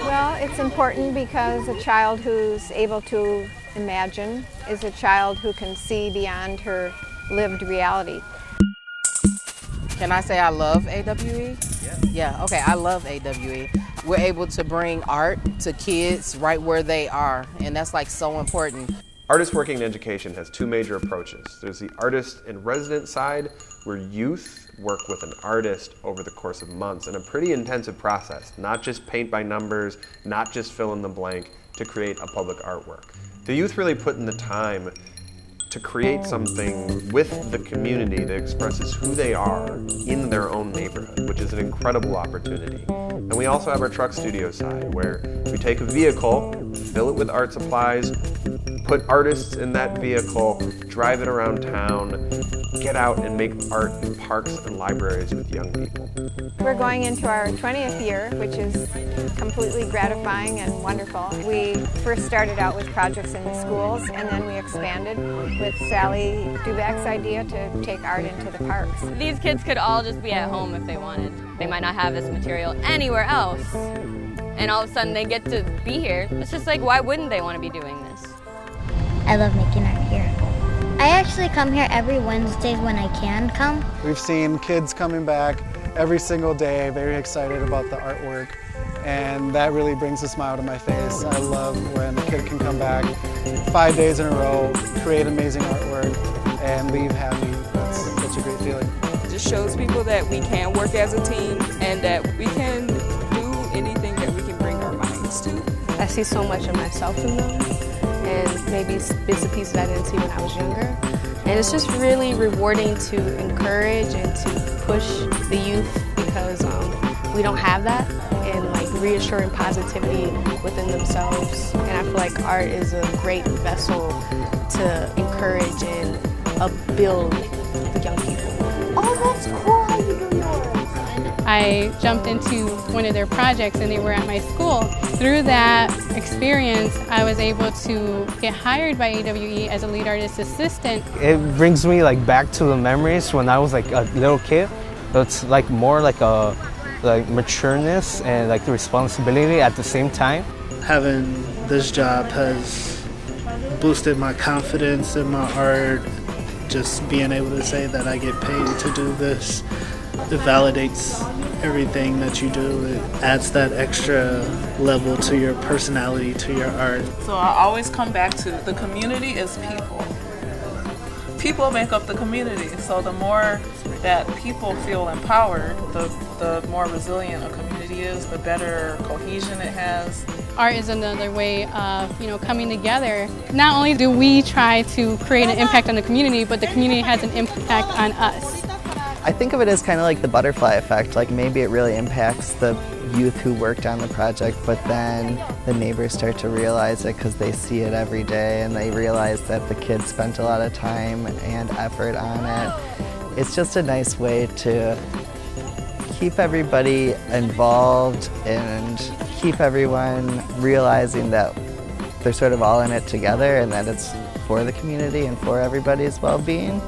Well, it's important because a child who's able to imagine is a child who can see beyond her lived reality. Can I say I love AWE? Yeah, okay, I love AWE. We're able to bring art to kids right where they are, and that's like so important. Artists Working in Education has two major approaches. There's the artist in residence side, where youth work with an artist over the course of months in a pretty intensive process, not just paint by numbers, not just fill in the blank, to create a public artwork. The youth really put in the time to create something with the community that expresses who they are in their own neighborhood, which is an incredible opportunity. And we also have our truck studio side, where we take a vehicle, fill it with art supplies, put artists in that vehicle, drive it around town, get out and make art in parks and libraries with young people. We're going into our 20th year, which is completely gratifying and wonderful. We first started out with projects in the schools, and then we expanded with Sally Dubak's idea to take art into the parks. These kids could all just be at home if they wanted. They might not have this material anywhere else, and all of a sudden they get to be here. It's just like, why wouldn't they want to be doing this? I love making art here. I actually come here every Wednesday when I can come. We've seen kids coming back every single day, very excited about the artwork, and that really brings a smile to my face. I love when a kid can come back 5 days in a row, create amazing artwork, and leave happy. That's such a great feeling. It just shows people that we can work as a team and that we can do anything that we can bring our minds to. I see so much of myself in them, and maybe bits and pieces I didn't see when I was younger. And it's just really rewarding to encourage and to push the youth because we don't have that, and like reassuring positivity within themselves. And I feel like art is a great vessel to encourage and build the young people. Oh, that's cool how you do yours. I jumped into one of their projects and they were at my school. Through that experience, I was able to get hired by AWE as a lead artist assistant. It brings me like back to the memories when I was like a little kid. It's like more like a matureness and like the responsibility at the same time. Having this job has boosted my confidence in my art. Just being able to say that I get paid to do this, it validates everything that you do. It adds that extra level to your personality, to your art. So I always come back to the community is people. People make up the community, so the more that people feel empowered, the more resilient a community is, the better cohesion it has. Art is another way of, coming together. Not only do we try to create an impact on the community, but the community has an impact on us. I think of it as kind of like the butterfly effect, like maybe it really impacts the youth who worked on the project, but then the neighbors start to realize it because they see it every day and they realize that the kids spent a lot of time and effort on it. It's just a nice way to keep everybody involved and keep everyone realizing that they're sort of all in it together and that it's for the community and for everybody's well-being.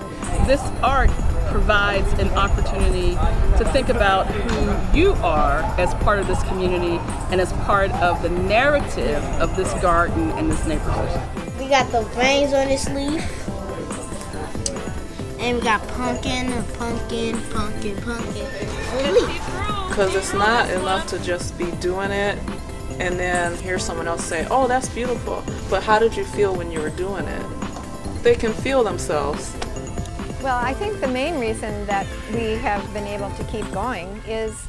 This art provides an opportunity to think about who you are as part of this community and as part of the narrative of this garden and this neighborhood. We got the veins on this leaf, and we got pumpkin, pumpkin, pumpkin, pumpkin, and leaf. Because it's not enough to just be doing it and then hear someone else say, oh, that's beautiful, but how did you feel when you were doing it? They can feel themselves. Well, I think the main reason that we have been able to keep going is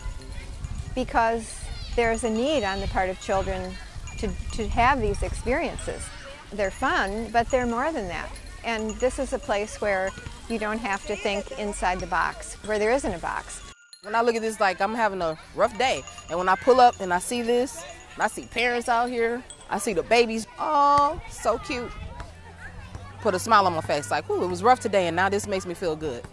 because there's a need on the part of children to have these experiences. They're fun, but they're more than that. And this is a place where you don't have to think inside the box, where there isn't a box. When I look at this, like I'm having a rough day, and when I pull up and I see this, and I see parents out here, I see the babies, oh, so cute. Put a smile on my face, like, ooh, it was rough today and now this makes me feel good.